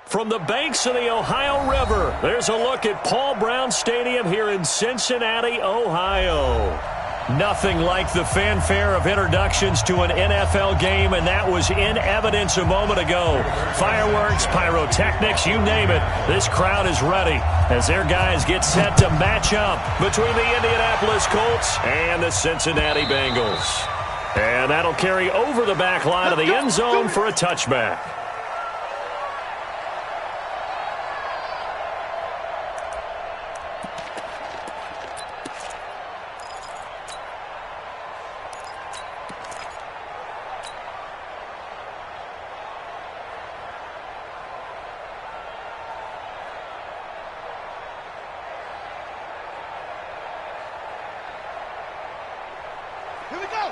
From the banks of the Ohio River, there's a look at Paul Brown Stadium here in Cincinnati, Ohio. Nothing like the fanfare of introductions to an NFL game, and that was in evidence a moment ago. Fireworks, pyrotechnics, you name it. This crowd is ready as their guys get set to match up between the Indianapolis Colts and the Cincinnati Bengals. And that'll carry over the back line of the end zone for a touchback.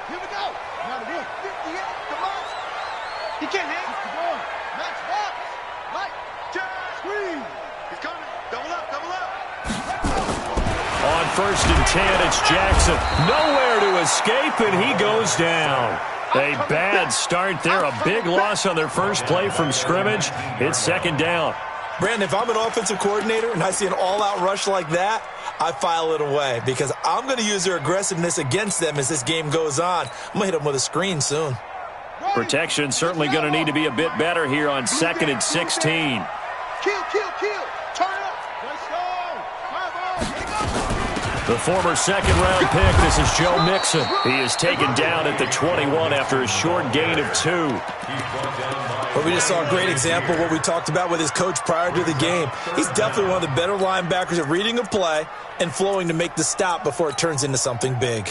Here we go. Now to 58. Come on. He can't hang. Come on. Max Fox. Mike. Screen. He's coming. Double up. Double up. On 1st and 10, it's Jackson. Nowhere to escape, and he goes down. A bad start there. A big loss on their first play from scrimmage. It's 2nd down. Brandon, if I'm an offensive coordinator and I see an all-out rush like that, I file it away because I'm going to use their aggressiveness against them as this game goes on. I'm going to hit them with a screen soon. Protection certainly going to need to be a bit better here on 2nd and 16. Kill. Turn up. Let's go. The former 2nd-round pick, this is Joe Mixon. He is taken down at the 21 after a short gain of 2. Well, we just saw a great example of what we talked about with his coach prior to the game. He's definitely one of the better linebackers at reading a play and flowing to make the stop before it turns into something big.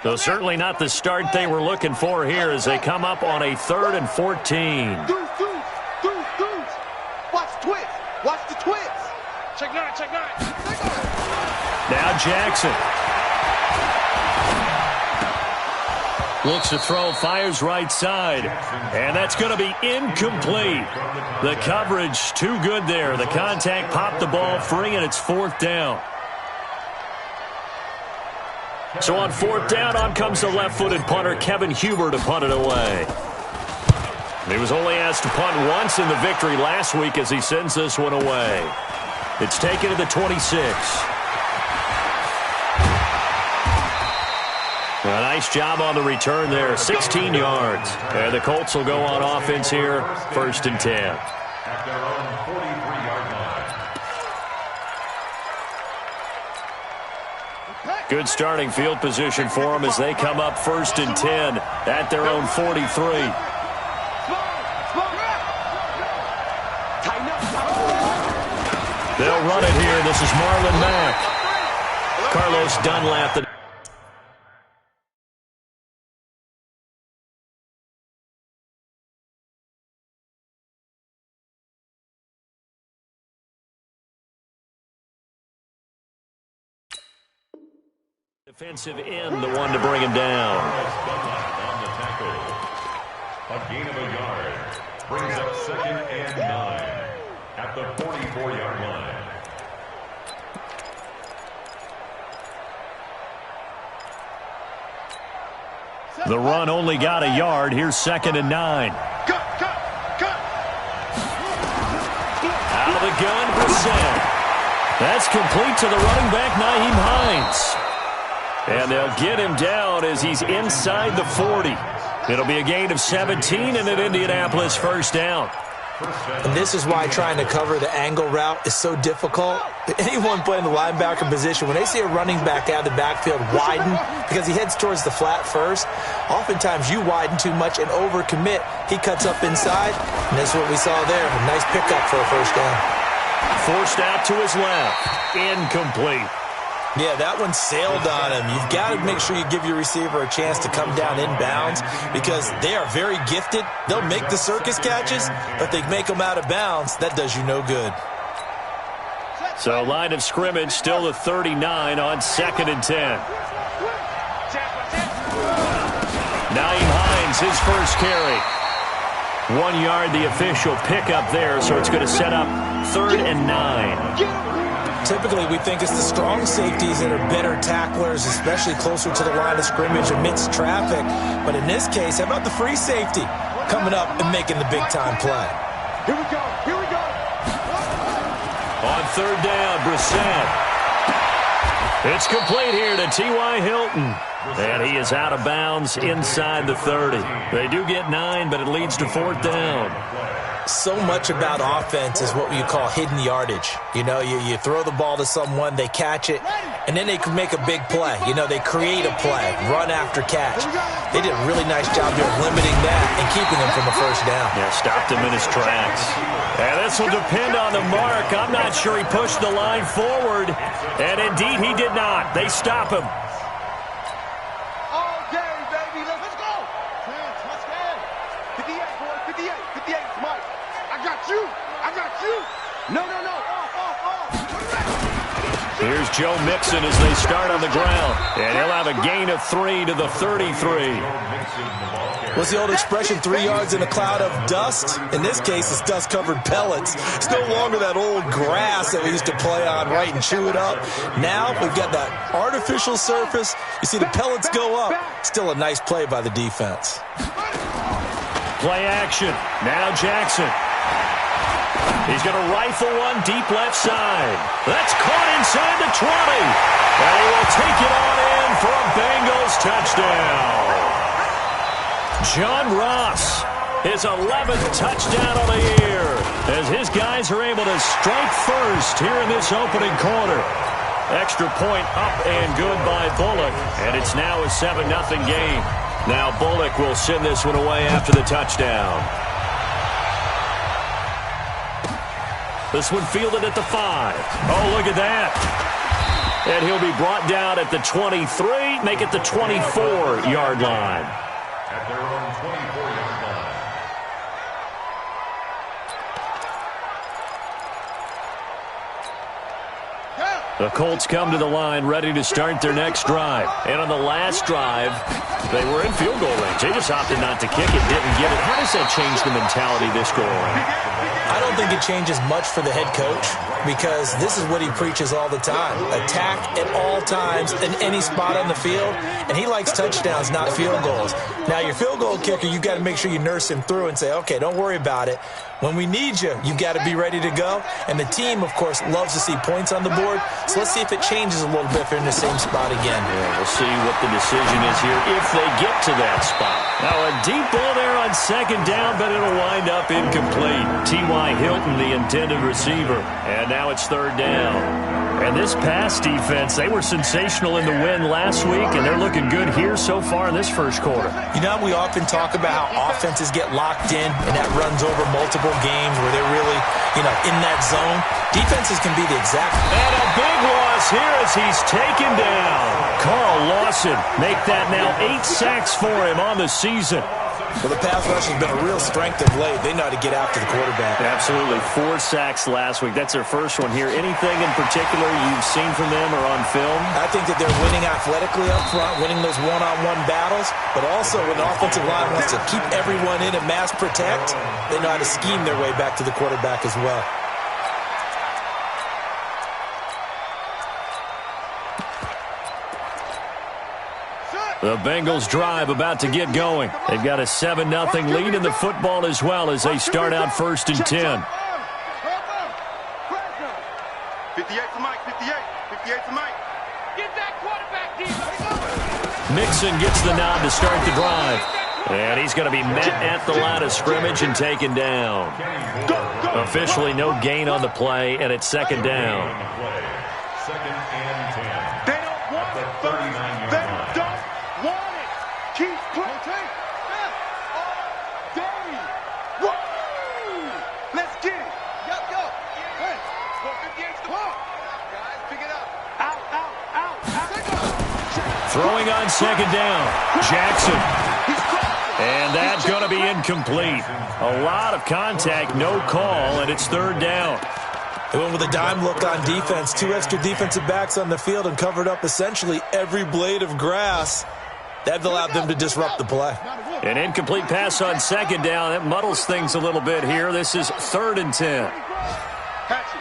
So certainly not the start they were looking for here as they come up on a 3rd and 14. Deuce. Watch the twist. Check 9. Now Jackson. Looks to throw, fires right side. And that's going to be incomplete. The coverage too good there. The contact popped the ball free, and it's 4th down. So on 4th down, on comes the left-footed punter, Kevin Huber, to punt it away. He was only asked to punt once in the victory last week as he sends this one away. It's taken to the 26. A nice job on the return there, 16 yards. And the Colts will go on offense here, 1st and 10. At their own 43-yard line. Good starting field position for them as they come up 1st and 10 at their own 43. They'll run it here. This is Marlon Mack. Carlos Dunlap, the defensive end, the one to bring him down. A gain of a yard brings up 2nd and 9 at the 44-yard line. The run only got a yard. Here's 2nd and 9. Cut. Out of the gun, Brissett. That's complete to the running back, Nyheim Hines. And they'll get him down as he's inside the 40. It'll be a gain of 17 and an Indianapolis 1st down. And this is why trying to cover the angle route is so difficult. Anyone playing the linebacker position, when they see a running back out of the backfield widen because he heads towards the flat first, oftentimes you widen too much and overcommit. He cuts up inside, and that's what we saw there. A nice pickup for a 1st down. Forced out to his left. Incomplete. Yeah, that one sailed on him. You've got to make sure you give your receiver a chance to come down inbounds because they are very gifted. They'll make the circus catches, but they make them out of bounds. That does you no good. So line of scrimmage still the 39 on 2nd and 10. Nyheim Hines, his first carry. 1 yard, the official pickup there, so it's going to set up 3rd and 9. Typically, we think it's the strong safeties that are better tacklers, especially closer to the line of scrimmage amidst traffic. But in this case, how about the free safety coming up and making the big-time play? Here we go. Here we go. On third down, Brissett. It's complete here to T.Y. Hilton. And he is out of bounds inside the 30. They do get 9, but it leads to fourth down. So much about offense is what you call hidden yardage. You know, you throw the ball to someone, they catch it, and then they can make a big play. You know, they create a play, run after catch. They did a really nice job here of limiting that and keeping him from a first down. Yeah, stopped him in his tracks. And this will depend on the mark. I'm not sure he pushed the line forward. And indeed, he did not. They stop him. All day, baby. Let's go. Let's go. 58, boy. 58. 58, Mike. I got you. I got you. No. Off. Here's Joe Mixon as they start on the ground. And he'll have a gain of 3 to the 33. What's the old expression, 3 yards in a cloud of dust? In this case, it's dust-covered pellets. It's no longer that old grass that we used to play on, right, and chew it up. Now we've got that artificial surface. You see the pellets go up. Still a nice play by the defense. Play action. Now Jackson. He's going to rifle one deep left side. That's caught inside the 20. And he will take it on in for a Bengals touchdown. John Ross, his 11th touchdown of the year, as his guys are able to strike first here in this opening quarter. Extra point up and good by Bullock, and it's now a 7-0 game. Now Bullock will send this one away after the touchdown. This one fielded at the 5. Oh, look at that. And he'll be brought down at the 23, make it the 24-yard line. At their own 24-yard line. The Colts come to the line ready to start their next drive. And on the last drive, they were in field goal range. They just opted not to kick it, didn't get it. How does that change the mentality this go around? I don't think it changes much for the head coach because this is what he preaches all the time. Attack at all times in any spot on the field, and he likes touchdowns, not field goals. Now, your field goal kicker, you've got to make sure you nurse him through and say, okay, don't worry about it. When we need you, you've got to be ready to go. And the team, of course, loves to see points on the board. So let's see if it changes a little bit if they're in the same spot again. Yeah, we'll see what the decision is here if they get to that spot. Now, a deep ball there on second down, but it'll wind up incomplete. T.Y. Hilton, the intended receiver. And now it's third down. And this pass defense, they were sensational in the win last week, and they're looking good here so far in this first quarter. You know, we often talk about how offenses get locked in, and that runs over multiple games where they're really, in that zone. Defenses can be the exact. And a big loss here as he's taken down. Carl Lawson make that now 8 sacks for him on the season. Well, the pass rush has been a real strength of late. They know how to get after the quarterback. Absolutely. 4 sacks last week. That's their first one here. Anything in particular you've seen from them or on film? I think that they're winning athletically up front, winning those one-on-one battles, but also when the offensive line wants to keep everyone in and mass protect, they know how to scheme their way back to the quarterback as well. The Bengals drive about to get going. They've got a 7-0 lead in the football as well as they start out first and 10. 58 to Mike. 58 to Mike. Get that quarterback deep. Mixon gets the nod to start the drive. And he's going to be met at the line of scrimmage and taken down. Officially no gain on the play, and it's second down. Second and 10. They don't want it. They don't want it. Keep playing. Woo! Let's get it. Yo. Hey, 58's the ball. Guys, pick it up. Out. Throwing on second down. Jackson. And that's going to be incomplete. A lot of contact, no call, and it's third down. They went with a dime look on defense. 2 extra defensive backs on the field and covered up essentially every blade of grass. That allowed them to disrupt the play. An incomplete pass on second down. That muddles things a little bit here. This is third and 10. Hatchet.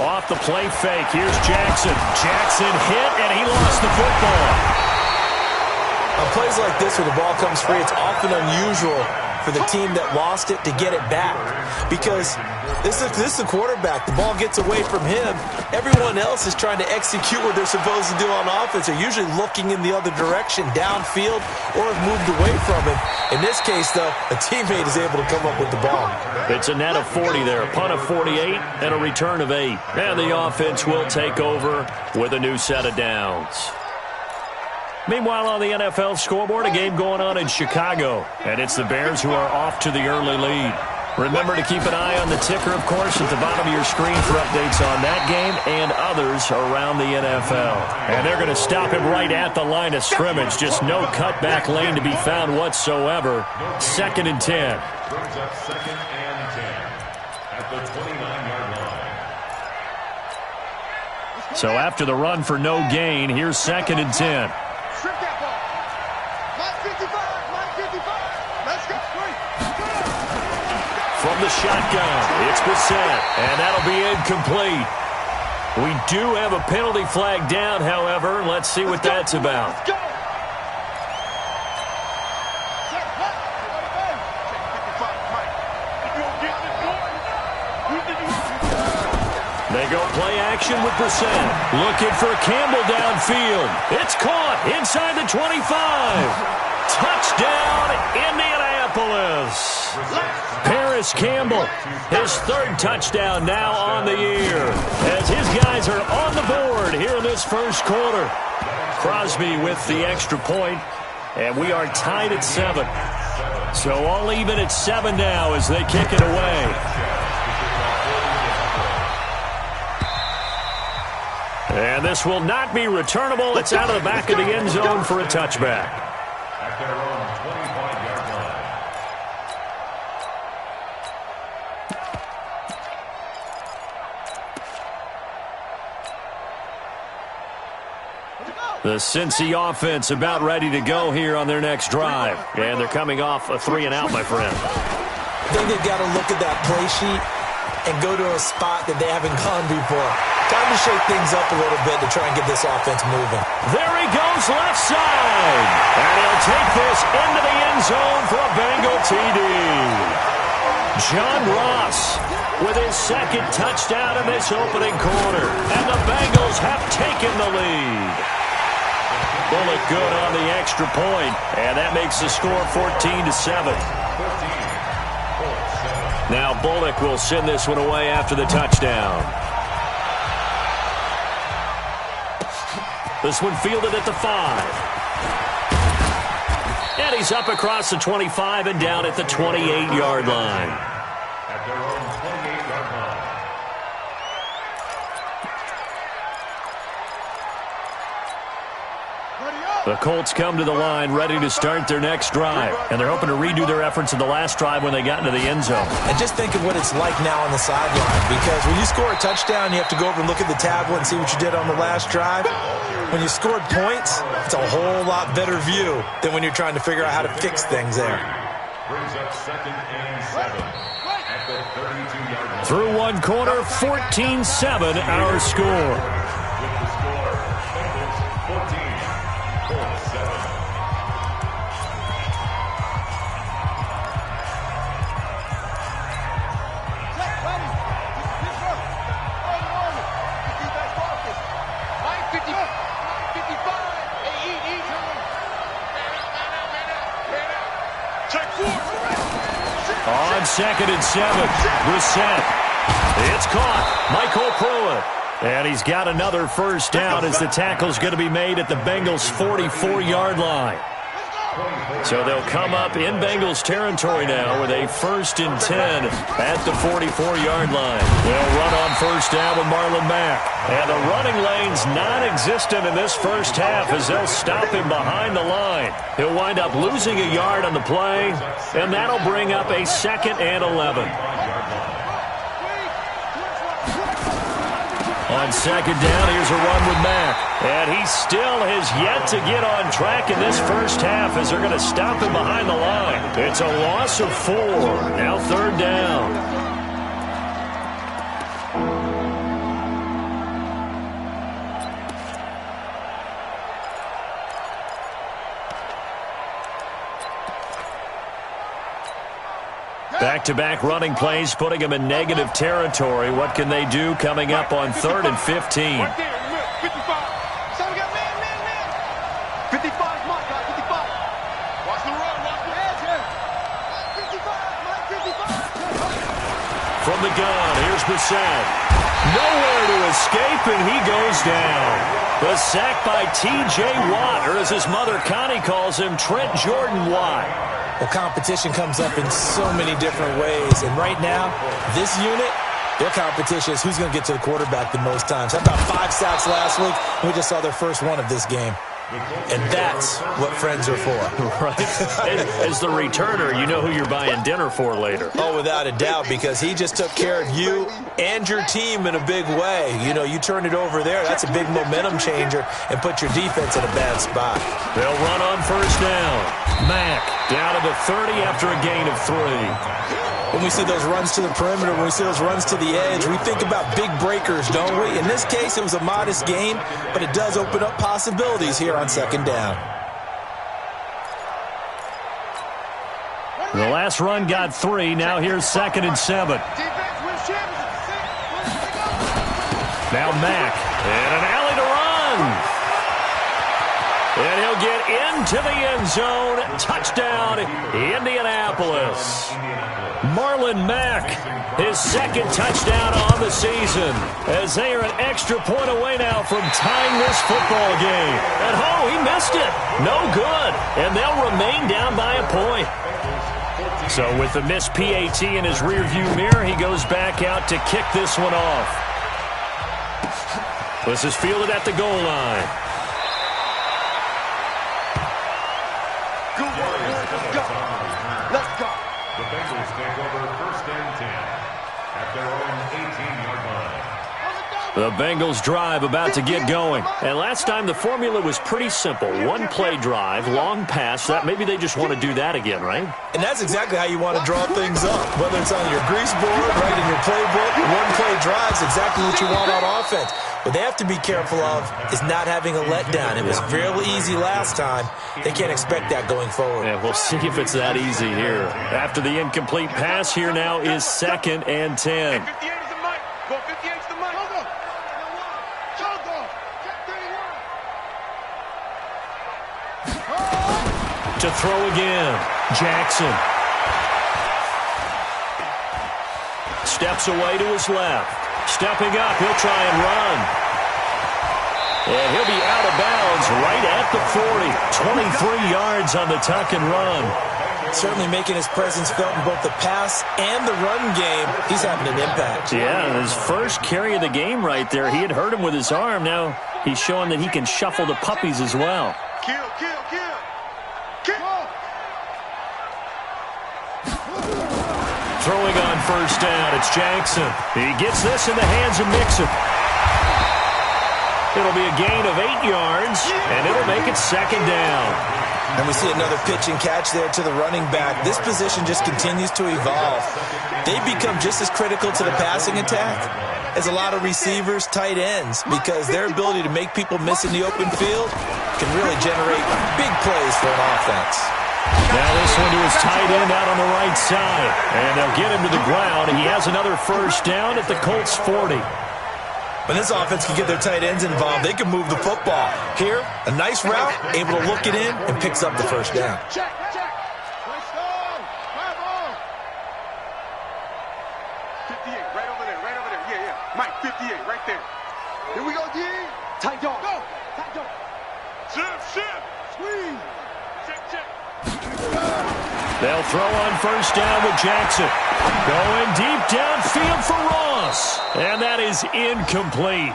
Off the play fake, here's Jackson. Jackson hit, and he lost the football. On plays like this where the ball comes free, it's often unusual for the team that lost it to get it back. Because this is the quarterback. The ball gets away from him. Everyone else is trying to execute what they're supposed to do on offense. They're usually looking in the other direction, downfield, or have moved away from him. In this case, though, a teammate is able to come up with the ball. It's a net of 40 there, a punt of 48, and a return of 8. And the offense will take over with a new set of downs. Meanwhile, on the NFL scoreboard, a game going on in Chicago. And it's the Bears who are off to the early lead. Remember to keep an eye on the ticker, of course, at the bottom of your screen for updates on that game and others around the NFL. And they're going to stop him right at the line of scrimmage. Just no cutback lane to be found whatsoever. 2nd and 10. Brings up 2nd and 10 at the 29-yard line. So after the run for no gain, here's 2nd and 10. Strip that ball. Line 55, line 55. Let's go. From the shotgun, it's Brissett, and that'll be incomplete. We do have a penalty flag down, however. Let's see what that's about. Let's go. They go play action with Brissett. Looking for Campbell downfield. It's caught inside the 25. Touchdown, Indianapolis. Paris Campbell, his 3rd touchdown now on the year. As his guys are on the board here in this first quarter. Crosby with the extra point, and we are tied at 7. So all even at 7 now as they kick it away. And this will not be returnable. It's out of the back of the end zone for a touchback. At their own 25-yard line. The Cincy offense about ready to go here on their next drive. And they're coming off a 3-and-out, my friend. I think they've got to look at that play sheet and go to a spot that they haven't gone before. Time to shake things up a little bit to try and get this offense moving. There he goes, left side. And he'll take this into the end zone for a Bengal TD. John Ross with his 2nd touchdown in this opening quarter. And the Bengals have taken the lead. Bullock good on the extra point, and that makes the score 14-7. Now Bullock will send this one away after the touchdown. This one fielded at the 5. And he's up across the 25 and down at the 28-yard line. At their own 28-yard line. The Colts come to the line ready to start their next drive. And they're hoping to redo their efforts in the last drive when they got into the end zone. And just think of what it's like now on the sideline. Because when you score a touchdown, you have to go over and look at the tablet and see what you did on the last drive. When you scored points, it's a whole lot better view than when you're trying to figure out how to fix things there. Brings up 2nd and 7 at the 32-yard line. Through one quarter, 14-7 our score. With the score, Bengals 14, Colts 7. On 2nd and 7, Brissett. It's caught. Michael Pruitt. And he's got another first down as the tackle's going to be made at the Bengals' 44-yard line. So they'll come up in Bengals territory now with a 1st and 10 at the 44-yard line. They'll run on first down with Marlon Mack. And the running lane's non-existent in this first half as they'll stop him behind the line. He'll wind up losing a yard on the play, and that'll bring up a 2nd and 11. On 2nd down, here's a run with Mack. And he still has yet to get on track in this first half as they're going to stop him behind the line. It's a loss of 4. Now 3rd down. Back-to-back running plays, putting them in negative territory. What can they do coming up on 3rd and 15? Right there, 55. So we got man. 55 is my guy, 55. Watch the run, watch the edge here. 55, Mike 55. From the gun, here's Bissett. Nowhere to escape, and he goes down. The sack by T.J. Watt, or as his mother Connie calls him, Trent Jordan Watt. Well, competition comes up in so many different ways. And right now, this unit, their competition is who's going to get to the quarterback the most times. How about 5 sacks last week? We just saw their first one of this game. And that's what friends are for. Right. As the returner, you know who you're buying dinner for later. Oh, without a doubt, because he just took care of you and your team in a big way. You know, you turn it over there, that's a big momentum changer, and put your defense in a bad spot. They'll run on first down. Mack down to the 30 after a gain of 3. When we see those runs to the perimeter, when we see those runs to the edge, we think about big breakers, don't we? In this case, it was a modest gain, but it does open up possibilities here on 2nd down. The last run got 3. Now here's 2nd and 7. Now Mack, and an alley to run. And he'll get into the end zone. Touchdown, Indianapolis. Marlon Mack, his 2nd touchdown on the season, as they are an extra point away now from tying this football game. And he missed it. No good. And they'll remain down by a point. So with the missed PAT in his rearview mirror, he goes back out to kick this one off. This is fielded at the goal line. Let's go. The Bengals take over 1st and 10 at their own 18-yard line. The Bengals drive about to get going. And last time the formula was pretty simple. 1 play drive, long pass. That maybe they just want to do that again, right? And that's exactly how you want to draw things up. Whether it's on your grease board, right in your playbook, 1 play drive is exactly what you want on offense. What they have to be careful of is not having a letdown. It was fairly easy last time. They can't expect that going forward. Yeah, we'll see if it's that easy here. After the incomplete pass, here now is 2nd and 10. 58 is the mic. Go 58 is the mic. To throw again, Jackson. Steps away to his left. Stepping up, he'll try and run. And he'll be out of bounds right at the 40. 23 yards on the tuck and run. Certainly making his presence felt in both the pass and the run game. He's having an impact. Yeah, his first carry of the game right there. He had hurt him with his arm. Now he's showing that he can shuffle the puppies as well. Kill. Throwing on first down, it's Jackson. He gets this in the hands of Mixon. It'll be a gain of 8 yards, and it'll make it 2nd down. And we see another pitch and catch there to the running back. This position just continues to evolve. They become just as critical to the passing attack as a lot of receivers, tight ends, because their ability to make people miss in the open field can really generate big plays for an offense. Now this one to his tight end out on the right side. And they'll get him to the ground. He has another first down at the Colts 40. When this offense can get their tight ends involved, they can move the football. Here, a nice route, able to look it in, and picks up the first down. Check. First down. 58, right over there. Yeah. Mike, 58, right there. Here we go, D. Tight dog. Go. Tight dog. Shift. Squeeze. Check. They'll throw on first down with Jackson. Going deep downfield for Ross. And that is incomplete.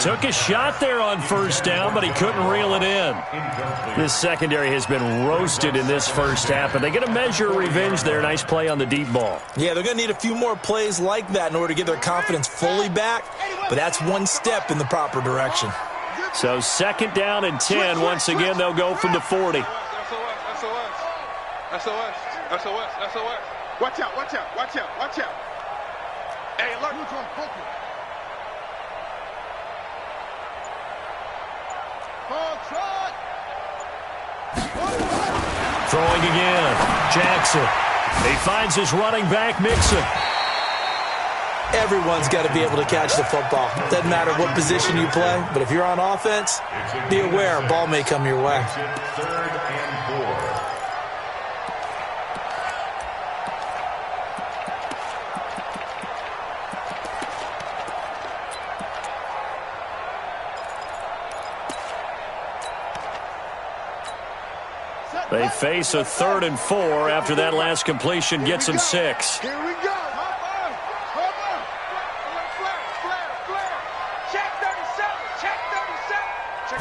Took a shot there on first down, but he couldn't reel it in. This secondary has been roasted in this first half, and they get a measure of revenge there. Nice play on the deep ball. Yeah, they're going to need a few more plays like that in order to get their confidence fully back, but that's one step in the proper direction. So 2nd down and 10. Once again, they'll go from the 40. SOS. Watch out. Hey, alert. Throwing again. Jackson. He finds his running back, Mixon. Everyone's got to be able to catch the football. Doesn't matter what position you play, but if you're on offense, be aware a ball may come your way. Third and 4. They face a 3rd and 4 after that last completion gets them 6. Here we go. Check 37. Check 37. Check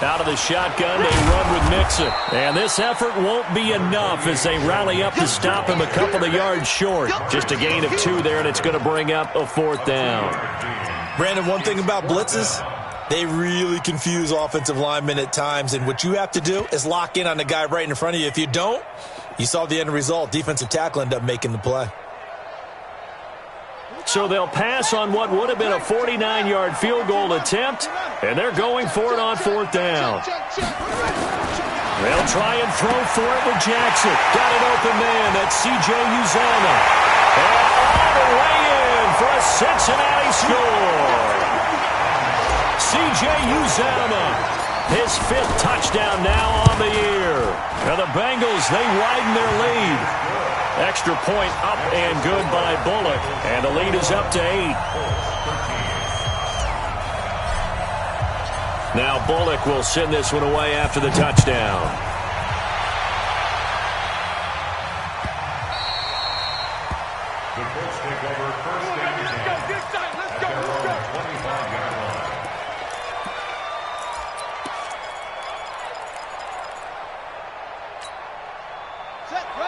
3. Out of the shotgun, they run with Mixon. And this effort won't be enough as they rally up to stop him a couple of yards short. Just a gain of 2 there, and it's going to bring up a 4th down. Brandon, one thing about blitzes, they really confuse offensive linemen at times, and what you have to do is lock in on the guy right in front of you. If you don't, you saw the end result. Defensive tackle ended up making the play. So they'll pass on what would have been a 49-yard field goal attempt, and they're going for it on 4th down. They'll try and throw for it with Jackson. Got an open man. That's C.J. Uzomah. And all the way in for a Cincinnati score. C.J. Uzomah, his 5th touchdown now on the year. Now the Bengals, they widen their lead. Extra point up and good by Bullock. And the lead is up to 8. Now Bullock will send this one away after the touchdown. The Colts take over first and 10. Let's go. 25-yard line.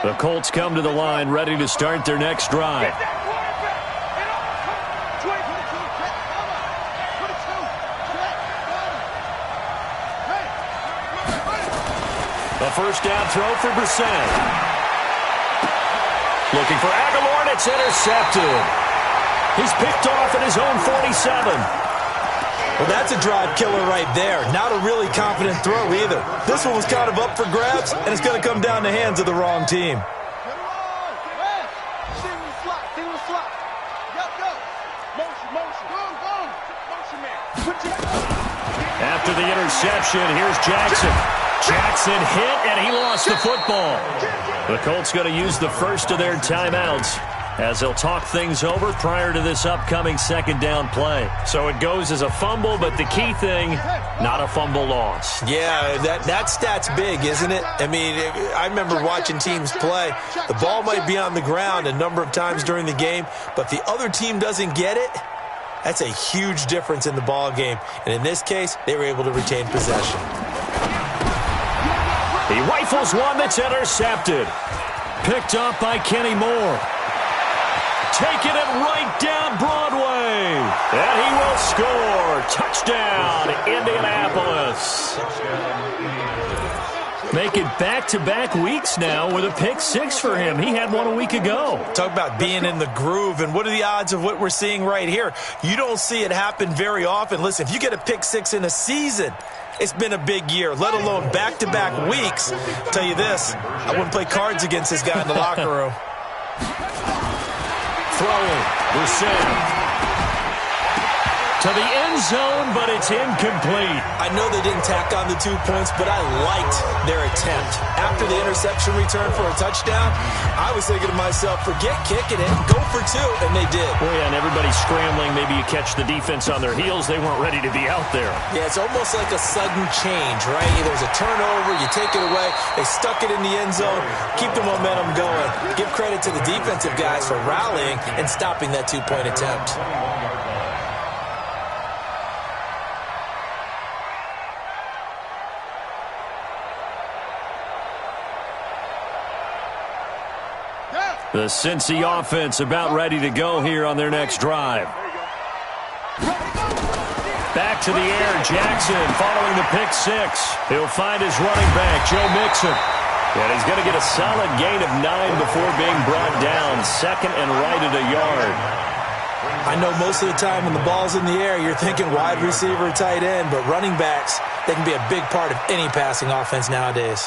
The Colts come to the line ready to start their next drive. A first down throw for Brissett. Looking for Aguilar, and it's intercepted. He's picked off at his own 47. Well, that's a drive killer right there. Not a really confident throw either. This one was kind of up for grabs, and it's going to come down the hands of the wrong team. After the interception, here's Jackson. Jackson hit, and he lost the football. The Colts going to use the first of their timeouts as they'll talk things over prior to this upcoming 2nd down play. So it goes as a fumble, but the key thing, not a fumble loss. Yeah, that stat's big, isn't it? I mean, I remember watching teams play. The ball might be on the ground a number of times during the game, but if the other team doesn't get it, that's a huge difference in the ball game. And in this case, they were able to retain possession. He rifles one that's intercepted. Picked up by Kenny Moore. Taking it right down Broadway. And he will score. Touchdown, Indianapolis. Make it back-to-back weeks now with a pick 6 for him. He had one a week ago. Talk about being in the groove, and what are the odds of what we're seeing right here? You don't see it happen very often. Listen, if you get a pick 6 in a season, it's been a big year, let alone back-to-back weeks. I'll tell you this, I wouldn't play cards against this guy in the locker room. Throwing, Brissett. To the end zone, but it's incomplete. I know they didn't tack on the 2 points, but I liked their attempt. After the interception return for a touchdown, I was thinking to myself, forget kicking it, go for 2, and they did. Well, yeah, and everybody's scrambling. Maybe you catch the defense on their heels. They weren't ready to be out there. Yeah, it's almost like a sudden change, right? There's a turnover, you take it away, they stuck it in the end zone, keep the momentum going. Give credit to the defensive guys for rallying and stopping that 2-point attempt. The Cincy offense about ready to go here on their next drive. Back to the air, Jackson following the pick 6. He'll find his running back, Joe Mixon. And he's going to get a solid gain of 9 before being brought down. 2nd and right at a yard. I know most of the time when the ball's in the air, you're thinking wide receiver, tight end, but running backs, they can be a big part of any passing offense nowadays.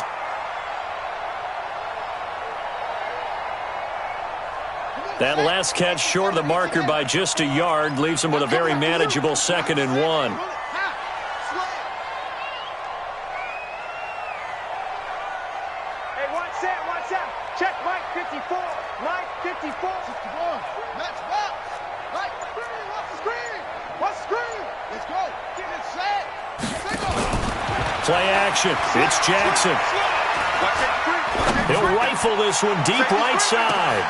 That last catch short of the marker by just a yard leaves him with a very manageable 2nd and 1. Hey, watch that, watch out. Check Mike 54. Mike 54. Match box. Mike, what's the screen? What's the screen? Let's go. Get it set. Play action. It's Jackson. He'll rifle this one deep right side.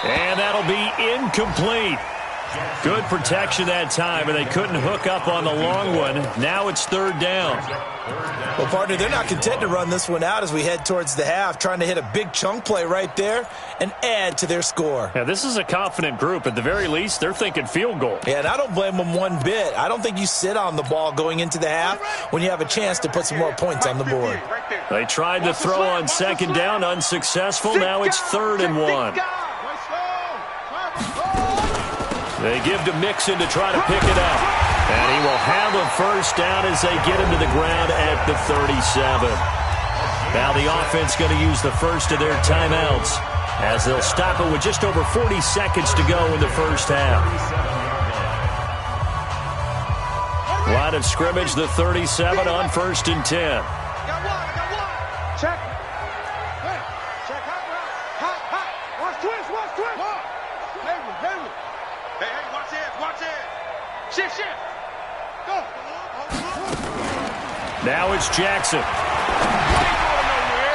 And that'll be incomplete. Good protection that time, and they couldn't hook up on the long one. Now it's 3rd down. Well, partner, they're not content to run this one out as we head towards the half, trying to hit a big chunk play right there and add to their score. Yeah, this is a confident group. At the very least, they're thinking field goal. Yeah, and I don't blame them one bit. I don't think you sit on the ball going into the half when you have a chance to put some more points on the board. They tried to throw on 2nd down, unsuccessful. Now it's 3rd and 1. They give to Mixon to try to pick it up. And he will have a 1st down as they get him to the ground at the 37. Now the offense going to use the first of their timeouts as they'll stop it with just over 40 seconds to go in the first half. Line of scrimmage, the 37 on 1st and 10. Got one. Check. Check hot. Watch twist. Hey, watch it. Shit. Go. Now it's Jackson.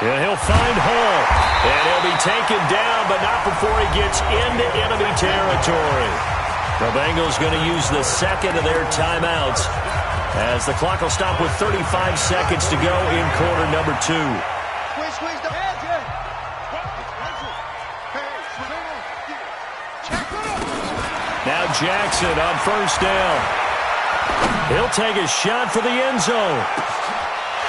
And he'll find Hall. And he'll be taken down, but not before he gets into enemy territory. The Bengals going to use the 2nd of their timeouts as the clock will stop with 35 seconds to go in quarter number 2. Squeeze the edge. Now Jackson on 1st down. He'll take a shot for the end zone.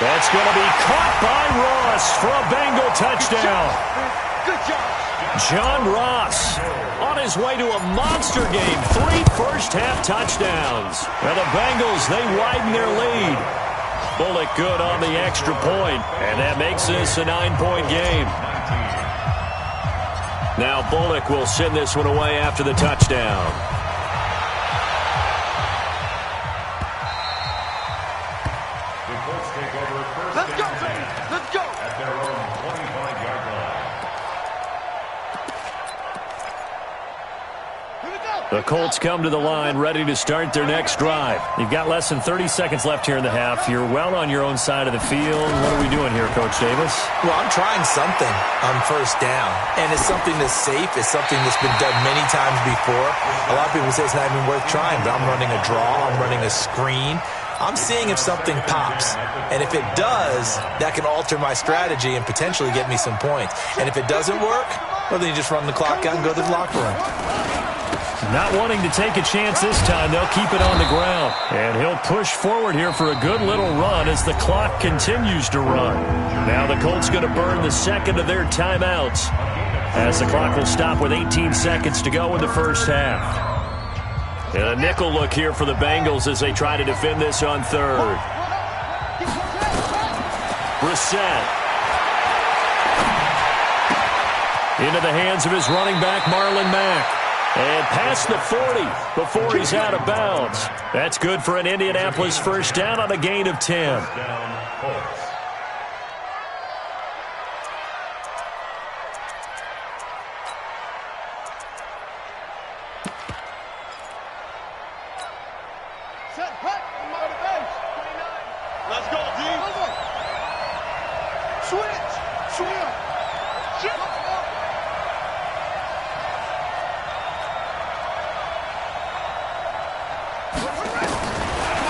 That's going to be caught by Ross for a Bengal touchdown. Good job. John Ross on his way to a monster game. 3 first-half touchdowns. And the Bengals, they widen their lead. Bullock good on the extra point, and that makes this a 9-point game. Now Bullock will send this one away after the touchdown. Let's go, baby. Let's go. At their own 25-yard line. Here we go. The Colts come to the line ready to start their next drive. You've got less than 30 seconds left here in the half. You're well on your own side of the field. What are we doing here, Coach Davis? Well, I'm trying something on 1st down, and it's something that's safe. It's something that's been done many times before. A lot of people say it's not even worth trying, but I'm running a draw. I'm running a screen. I'm seeing if something pops, and if it does, that can alter my strategy and potentially get me some points. And if it doesn't work, well, then you just run the clock out and go to the locker room. Not wanting to take a chance this time, they'll keep it on the ground. And he'll push forward here for a good little run as the clock continues to run. Now the Colts going to burn the 2nd of their timeouts as the clock will stop with 18 seconds to go in the first half. And a nickel look here for the Bengals as they try to defend this on 3rd. Brissett. Into the hands of his running back, Marlon Mack. And past the 40 before he's out of bounds. That's good for an Indianapolis 1st down on a gain of 10. Let's go, D. Switch.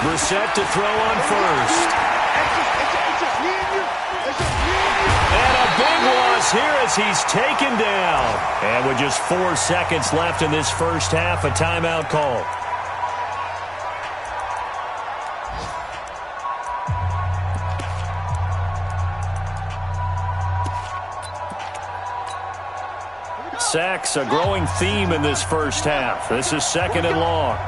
Brissett to throw on 1st. And a big loss here as he's taken down. And with just 4 seconds left in this first half, a timeout call. Sacks, a growing theme in this first half. This is 2nd and long.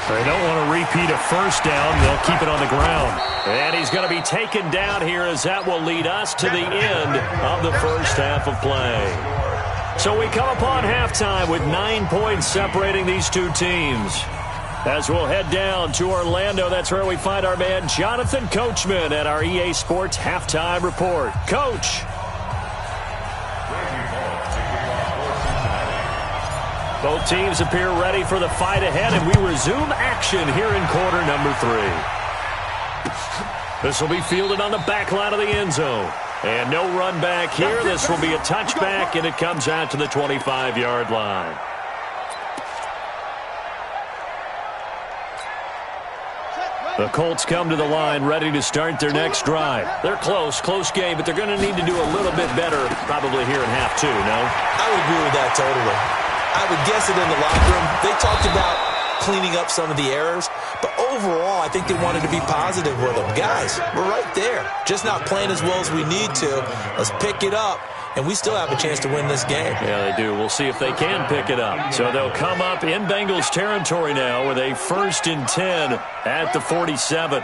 They don't want to repeat a 1st down. They'll keep it on the ground. And he's going to be taken down here as that will lead us to the end of the first half of play. So we come upon halftime with 9 points separating these two teams. As we'll head down to Orlando, that's where we find our man Jonathan Coachman at our EA Sports Halftime Report. Coach. Both teams appear ready for the fight ahead, and we resume action here in quarter number 3. This will be fielded on the back line of the end zone. And no run back here. This will be a touchback, and it comes out to the 25-yard line. The Colts come to the line ready to start their next drive. They're close game, but they're going to need to do a little bit better probably here in half 2, no? I would agree with that totally. I would guess it in the locker room. They talked about cleaning up some of the errors, but overall, I think they wanted to be positive with them. Guys, we're right there. Just not playing as well as we need to. Let's pick it up, and we still have a chance to win this game. Yeah, they do. We'll see if they can pick it up. So they'll come up in Bengals territory now with a 1st and 10 at the 47.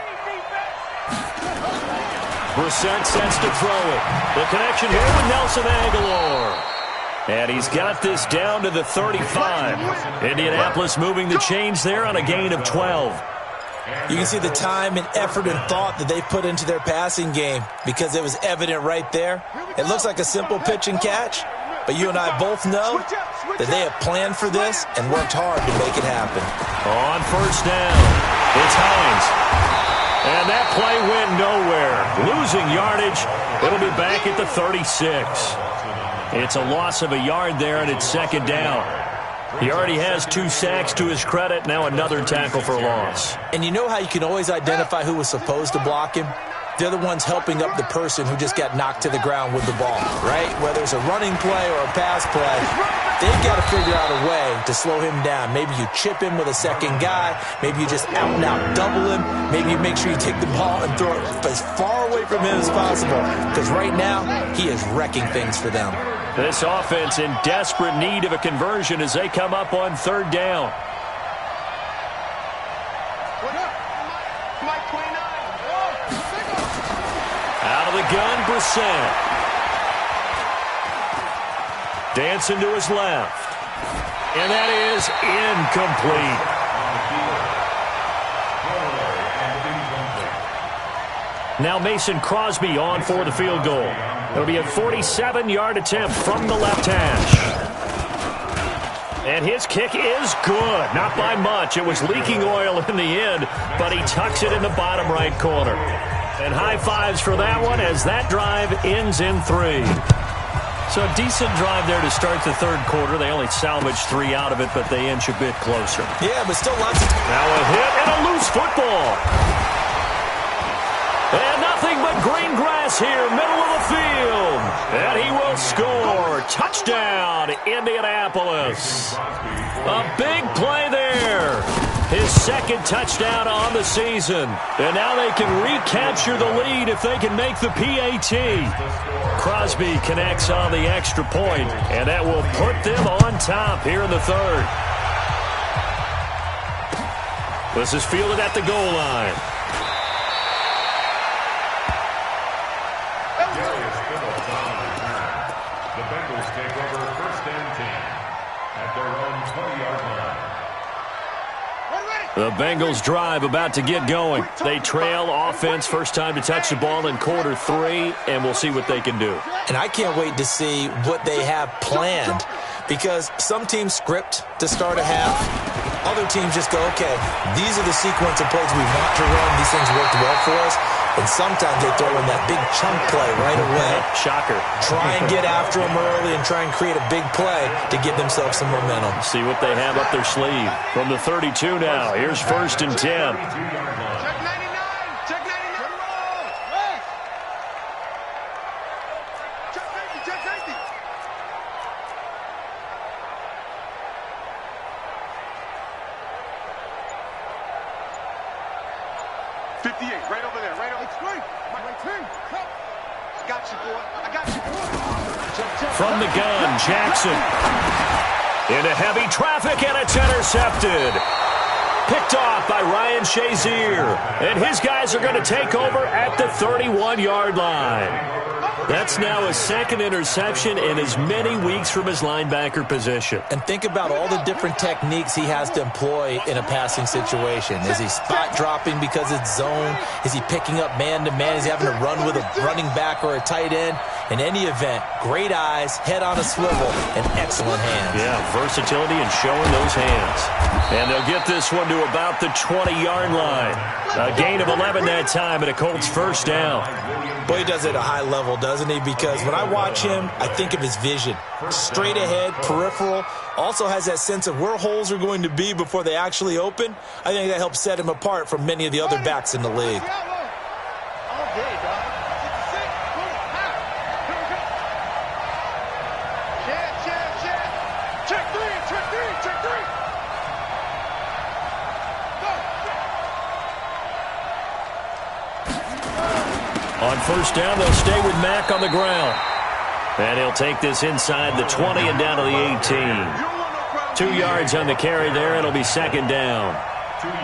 Brissett sets to throw it. The connection here with Nelson Aguilar. And he's got this down to the 35. Indianapolis moving the chains there on a gain of 12. You can see the time and effort and thought that they put into their passing game because it was evident right there. It looks like a simple pitch and catch, but you and I both know that they have planned for this and worked hard to make it happen. On 1st down, it's Hines. And that play went nowhere. Losing yardage. It'll be back at the 36. It's a loss of a yard there, and it's 2nd down. He already has 2 sacks to his credit. Now another tackle for a loss. And you know how you can always identify who was supposed to block him? They're the ones helping up the person who just got knocked to the ground with the ball, right? Whether it's a running play or a pass play, they've got to figure out a way to slow him down. Maybe you chip him with a second guy. Maybe you just out-and-out double him. Maybe you make sure you take the ball and throw it as far away from him as possible. Because right now, he is wrecking things for them. This offense in desperate need of a conversion as they come up on 3rd down. Out of the gun, Brissett. Dancing to his left. And that is incomplete. Now Mason Crosby on for the field goal. It'll be a 47-yard attempt from the left hash. And his kick is good. Not by much. It was leaking oil in the end, but he tucks it in the bottom right corner. And high fives for that one as that drive ends in 3. So a decent drive there to start the 3rd quarter. They only salvaged 3 out of it, but they inch a bit closer. Yeah, but still lots of... Now a hit and a loose football. And nothing but green grass here, middle of the field. And he will score. Touchdown, Indianapolis. A big play there. His 2nd touchdown on the season. And now they can recapture the lead if they can make the PAT. Crosby connects on the extra point, and that will put them on top here in the 3rd. This is fielded at the goal line. The Bengals take over 1st and 10 at their own 20-yard line. The Bengals drive about to get going. They trail offense, first time to touch the ball in quarter 3, and we'll see what they can do. And I can't wait to see what they have planned because some teams script to start a half. Other teams just go, okay, these are the sequence of plays we want to run. These things worked well for us. And sometimes they throw in that big chunk play right away. Shocker. Try and get after them early and try and create a big play to give themselves some momentum. See what they have up their sleeve. From the 32 now, here's 1st and 10. Check 99. Check 99. Check safety. Check safety. 58, right over there, right over. Explain. My team. I got you, boy. I got you, boy. From the gun, Jackson. Into heavy traffic, and it's intercepted. Picked off by Ryan Shazier. And his guys are going to take over at the 31-yard line. That's now his second interception in as many weeks from his linebacker position. And think about all the different techniques he has to employ in a passing situation. Is he spot dropping because it's zone? Is he picking up man-to-man? Is he having to run with a running back or a tight end? In any event, great eyes, head on a swivel, and excellent hands. Yeah, versatility and showing those hands. And they'll get this one to about the 20-yard line. A gain of 11 that time, and a Colts first down. Boy, he does it at a high level, doesn't he? Because when I watch him, I think of his vision. Straight ahead, peripheral. Also has that sense of where holes are going to be before they actually open. I think that helps set him apart from many of the other backs in the league. On first down, they'll stay with Mack on the ground. And he'll take this inside the 20 and down to the 18. 2 yards on the carry there. It'll be second down.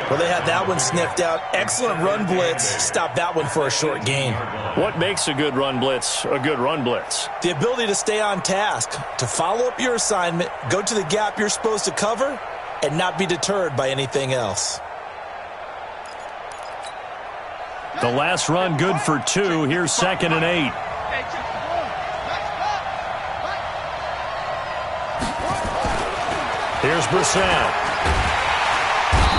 Well, they had that one sniffed out. Excellent run blitz. Stop that one for a short gain. What makes a good run blitz a good run blitz? The ability to stay on task, to follow up your assignment, go to the gap you're supposed to cover, and not be deterred by anything else. The last run good for 2. Here's second and 8. Here's Brissett.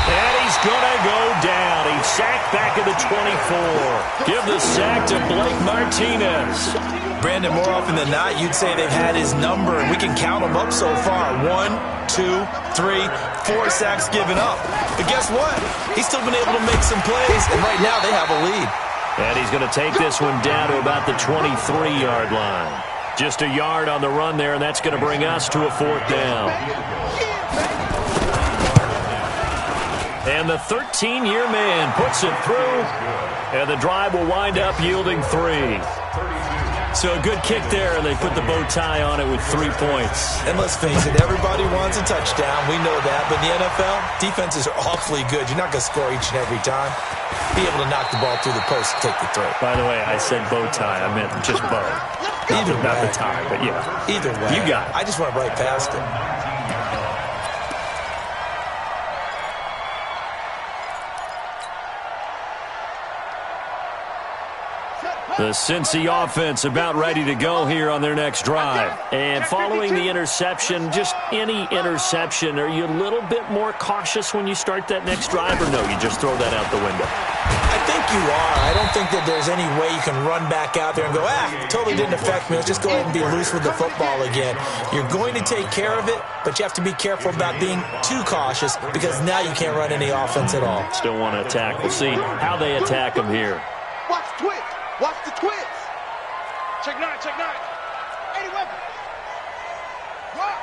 And he's going to go down. He's sacked back at the 24. Give the sack to Blake Martinez. Brandon, more often than not, you'd say they've had his number, and we can count them up so far. 1, 2, 3, 4 sacks given up. But guess what? He's still been able to make some plays, and right now they have a lead. And he's going to take this one down to about the 23-yard line. Just a yard on the run there, and that's going to bring us to a fourth down. And the 13-year man puts it through, and the drive will wind up yielding 3. So a good kick there, and they put the bow tie on it with 3 points. And let's face it, everybody wants a touchdown. We know that. But in the NFL, defenses are awfully good. You're not going to score each and every time. Be able to knock the ball through the post and take the throw. By the way, I said bow tie. I meant just bow. Either way. Not the tie, but yeah. Either way. You got it. I just went right past it. The Cincy offense about ready to go here on their next drive. And following the interception, just any interception, are you a little bit more cautious when you start that next drive, or no, you just throw that out the window? I think you are. I don't think that there's any way you can run back out there and go, totally didn't affect me. Let's just go ahead and be loose with the football again. You're going to take care of it, but you have to be careful about being too cautious because now you can't run any offense at all. Still want to attack. We'll see how they attack them here. Watch twitch. Watch the twitch. Check 9, check 9. 80 weapon. What?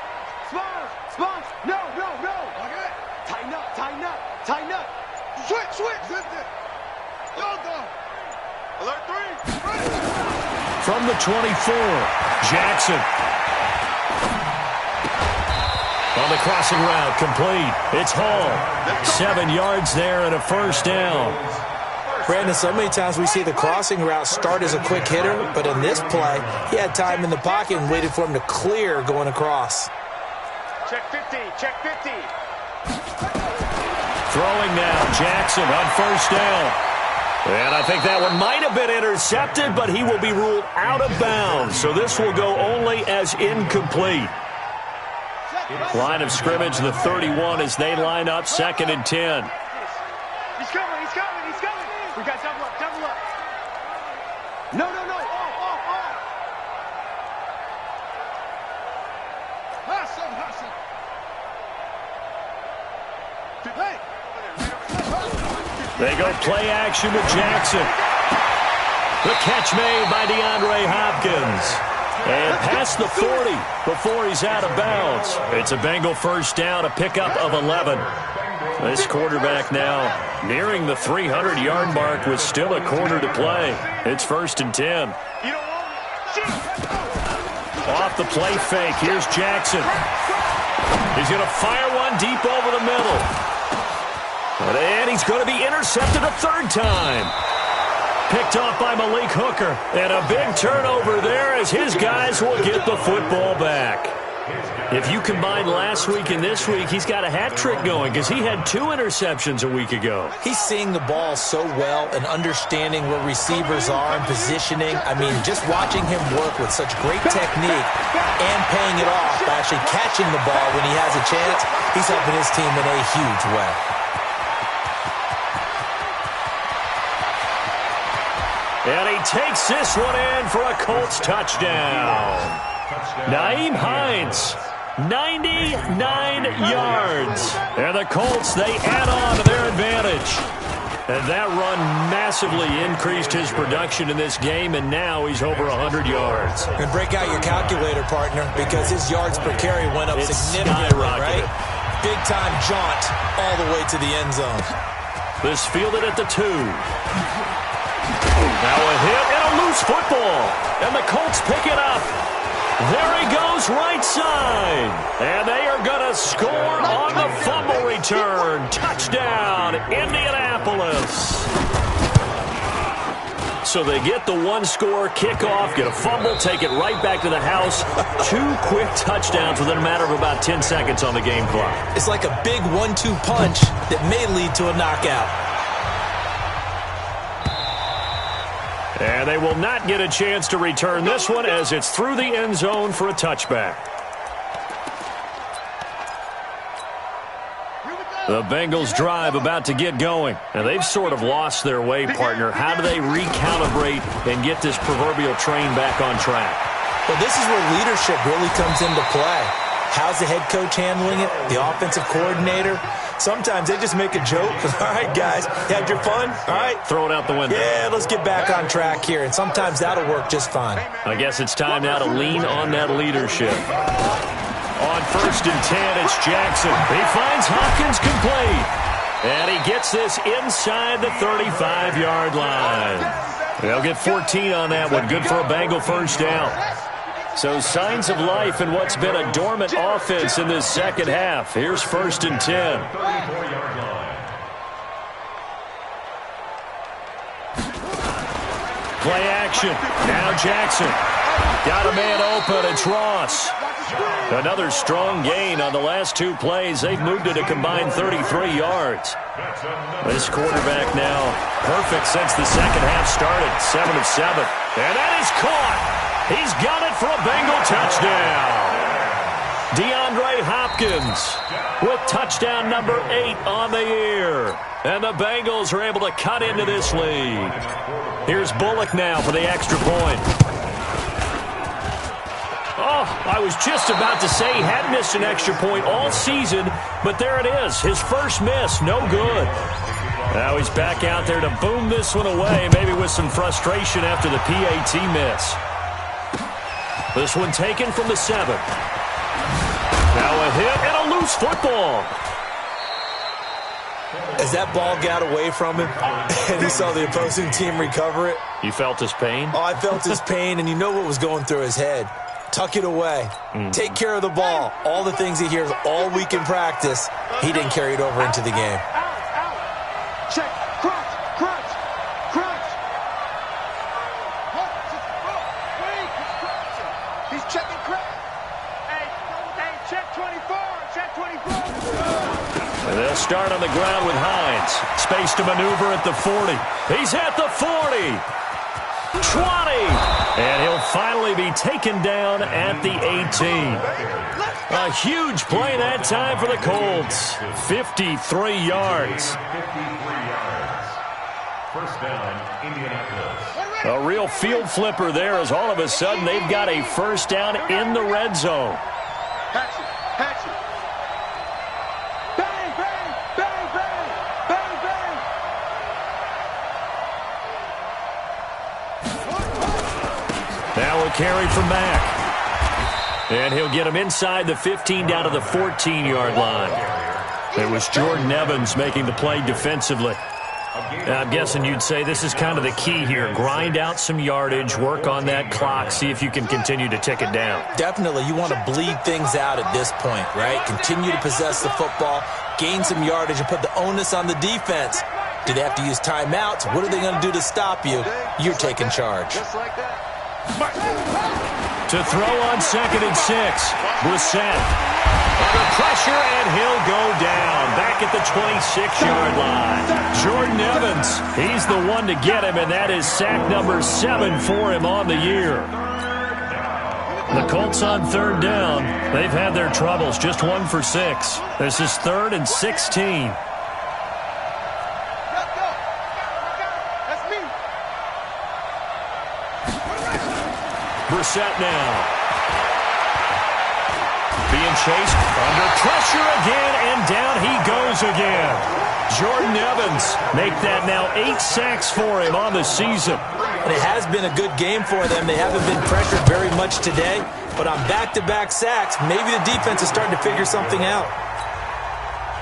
Spawns. No. Okay. Tighten up. Switch. Zip it. Go. Alert 3. From the 24, Jackson. On the crossing route, complete. It's Hall. 7 yards there and a first down. Brandon, so many times we see the crossing route start as a quick hitter, but in this play, he had time in the pocket and waited for him to clear going across. Check 50. Throwing now, Jackson on first down. And I think that one might have been intercepted, but he will be ruled out of bounds. So this will go only as incomplete. Line of scrimmage, the 31 as they line up, second and 10. He's coming. We got double up. No. Hustle. Hey. They go play action with Jackson. The catch made by DeAndre Hopkins. And past the 40 before he's out of bounds. It's a Bengal first down, a pickup of 11. This quarterback now nearing the 300-yard mark with still a quarter to play. It's first and 10. Off the play fake, here's Jackson. He's going to fire one deep over the middle. And he's going to be intercepted a third time. picked off by Malik Hooker. And a big turnover there as his guys will get the football back. If you combine last week and this week, he's got a hat trick going because he had 2 interceptions a week ago. He's seeing the ball so well and understanding where receivers are and positioning. I mean, just watching him work with such great technique and paying it off by actually catching the ball when he has a chance, he's helping his team in a huge way. And he takes this one in for a Colts touchdown. Nyheim Hines, 99 yards. And the Colts, they add on to their advantage. And that run massively increased his production in this game, and now he's over 100 yards. And break out your calculator, partner, because his yards per carry went up significantly, right? Big-time jaunt all the way to the end zone. This fielded at the 2. Now a hit and a loose football. And the Colts pick it up. There he goes right side. And they are going to score on the fumble return. Touchdown, Indianapolis. So they get the 1-score kickoff, get a fumble, take it right back to the house. 2 quick touchdowns within a matter of about 10 seconds on the game clock. It's like a big 1-2 punch that may lead to a knockout. And they will not get a chance to return this one as it's through the end zone for a touchback. The Bengals drive about to get going. And they've sort of lost their way, partner. How do they recalibrate and get this proverbial train back on track? Well, this is where leadership really comes into play. How's the head coach handling it? The offensive coordinator? Sometimes they just make a joke. All right, guys, you had your fun? All right. Throw it out the window. Yeah, let's get back on track here. And sometimes that'll work just fine. I guess it's time now to lean on that leadership. On 1st and 10, it's Jackson. He finds Hopkins complete. And he gets this inside the 35-yard line. They'll get 14 on that one. Good for a Bengal first down. So signs of life in what's been a dormant offense in this second half. Here's 1st and 10. Play action. Now Jackson. Got a man open. It's Ross. Another strong gain on the last 2 plays. They've moved it a combined 33 yards. This quarterback now perfect since the second half started. 7 of 7. And that is caught. He's got it for a Bengal touchdown. DeAndre Hopkins with touchdown number 8 on the year. And the Bengals are able to cut into this lead. Here's Bullock now for the extra point. Oh, I was just about to say he hadn't missed an extra point all season, but there it is. His first miss, no good. Now he's back out there to boom this one away, maybe with some frustration after the PAT miss. This one taken from the 7. Now a hit and a loose football. As that ball got away from him and he saw the opposing team recover it. You felt his pain? Oh, I felt his pain, and you know what was going through his head. Tuck it away. Take care of the ball. All the things he hears all week in practice, he didn't carry it over into the game. Check. Crunch. He's checking crunch. Hey, check 24. Check 24. And they'll start on the ground with Hines. Space to maneuver at the 40. He's at the 40. 20. And he'll finally be taken down at the 18. A huge play that time for the Colts. 53 yards. First down, Indianapolis. A real field flipper there as all of a sudden they've got a first down in the red zone. Hatchet. Bang. Now a carry from Mack. And he'll get him inside the 15 down to the 14-yard line. It was Jordan Evans making the play defensively. I'm guessing you'd say this is kind of the key here. Grind out some yardage, work on that clock, see if you can continue to tick it down. Definitely, you want to bleed things out at this point, right? Continue to possess the football, gain some yardage, and put the onus on the defense. Do they have to use timeouts? What are they going to do to stop you? You're taking charge. Just like that. To throw on 2nd and 6. Brissett under pressure, and he'll go down back at the 26-yard line. Jordan Evans, he's the one to get him, and that is sack number 7 for him on the year. The Colts on 3rd down. They've had their troubles, just 1 for 6. This is 3rd and 16. Brissett now. Being chased under pressure again, and down he goes again. Jordan Evans make that now 8 sacks for him on the season. And it has been a good game for them. They haven't been pressured very much today, but on back-to-back sacks, maybe the defense is starting to figure something out.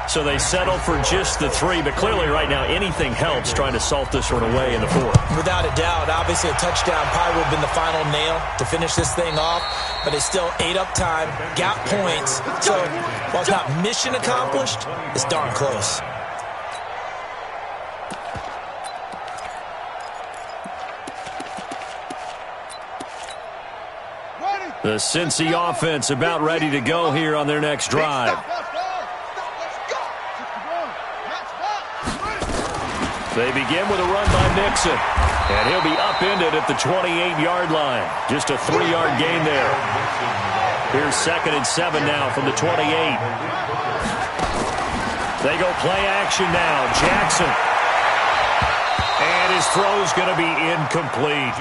So they settle for just the 3, but clearly right now anything helps trying to salt this one away in the 4th. Without a doubt, obviously a touchdown probably would have been the final nail to finish this thing off, but they still ate up time, got points. So while it's not mission accomplished, it's darn close. The Cincy offense about ready to go here on their next drive. They begin with a run by Nixon, and he'll be upended at the 28-yard line. Just a 3-yard gain there. Here's 2nd and 7 now from the 28. They go play action now. Jackson. And his throw's going to be incomplete.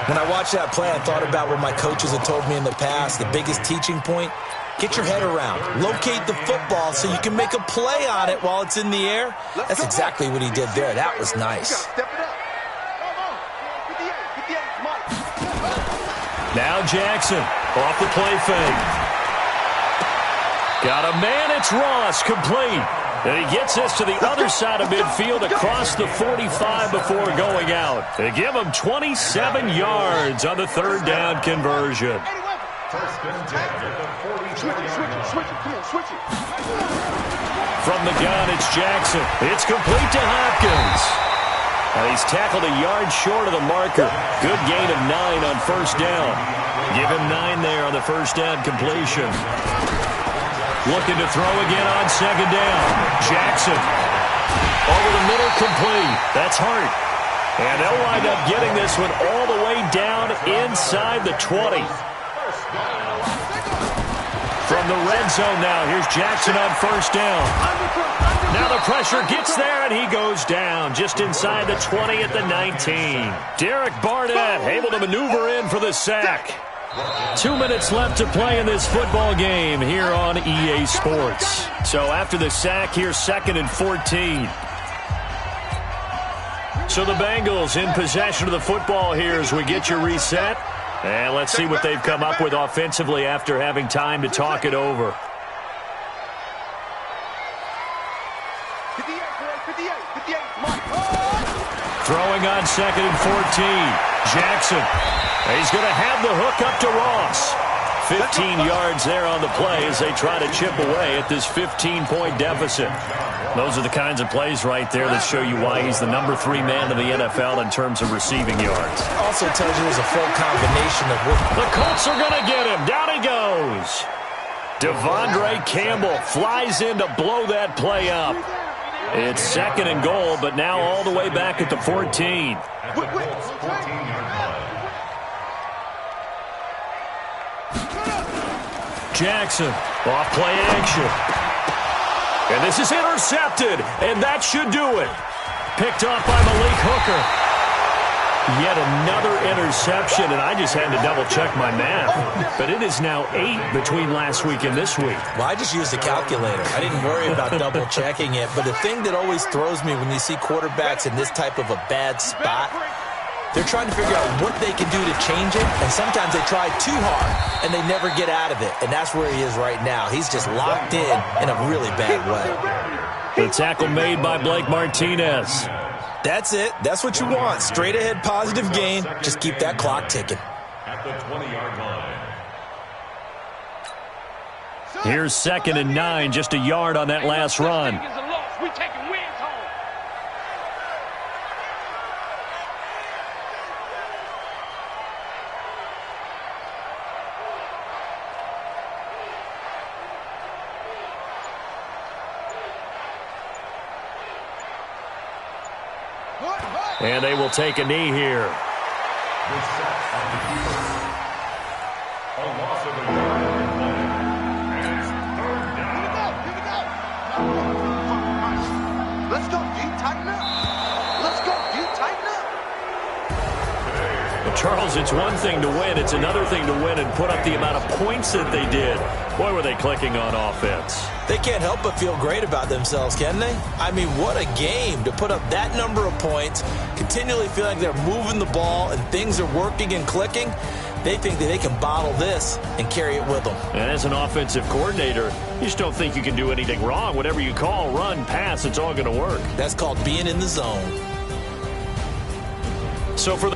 When I watched that play, I thought about what my coaches had told me in the past. The biggest teaching point, get your head around. Locate the football so you can make a play on it while it's in the air. That's exactly what he did there. That was nice. Now Jackson off the play fake. Got a man, it's Ross, complete. And he gets this to the other side of midfield across the 45 before going out. They give him 27 yards on the 3rd down conversion. From the gun, it's Jackson. It's complete to Hopkins. And he's tackled a yard short of the marker. Good gain of 9 on 1st down. Give him 9 there on the 1st down completion. Looking to throw again on 2nd down. Jackson. Over the middle, complete. That's Hart. And they'll wind up getting this one all the way down inside the 20. From the red zone now, here's Jackson on 1st down. Now the pressure gets there, and he goes down just inside the 20 at the 19. Derek Barnett able to maneuver in for the sack. 2 minutes left to play in this football game here on EA Sports. So after the sack, here's 2nd and 14. So the Bengals in possession of the football here as we get your reset. And let's see what they've come up with offensively after having time to talk it over. Throwing on 2nd and 14. Jackson. He's going to have the hook up to Ross. 15 yards there on the play as they try to chip away at this 15-point deficit. Those are the kinds of plays right there that show you why he's the number 3 man in the NFL in terms of receiving yards. Also tells you there's a full combination of what... The Colts are going to get him. Down he goes. Devondre Campbell flies in to blow that play up. It's 2nd and goal, but now all the way back at the 14. Jackson off play action. And this is intercepted, and that should do it. Picked off by Malik Hooker. Yet another interception, and I just had to double-check my math. But it is now 8 between last week and this week. Well, I just used a calculator. I didn't worry about double-checking it. But the thing that always throws me when you see quarterbacks in this type of a bad spot, they're trying to figure out what they can do to change it, and sometimes they try too hard, and they never get out of it. And that's where he is right now. He's just locked in a really bad way. The tackle made by Blake Martinez. That's it. That's what you want. Straight ahead positive gain. Just keep that clock ticking. At the 20-yard line. Here's 2nd and 9, just a yard on that last run. And they will take a knee here. The set on the keeper. A loss of a yard and play. And it's third down. Here we go. Let's go, D. Tighten up. Let's go, D. Tighten up. Well, Charles, it's one thing to win. It's another thing to win and put up the amount of points that they did. Boy, were they clicking on offense. They can't help but feel great about themselves, can they? I mean, what a game to put up that number of points, continually feel like they're moving the ball and things are working and clicking. They think that they can bottle this and carry it with them. And as an offensive coordinator, you just don't think you can do anything wrong. Whatever you call, run, pass, it's all going to work. That's called being in the zone. So for the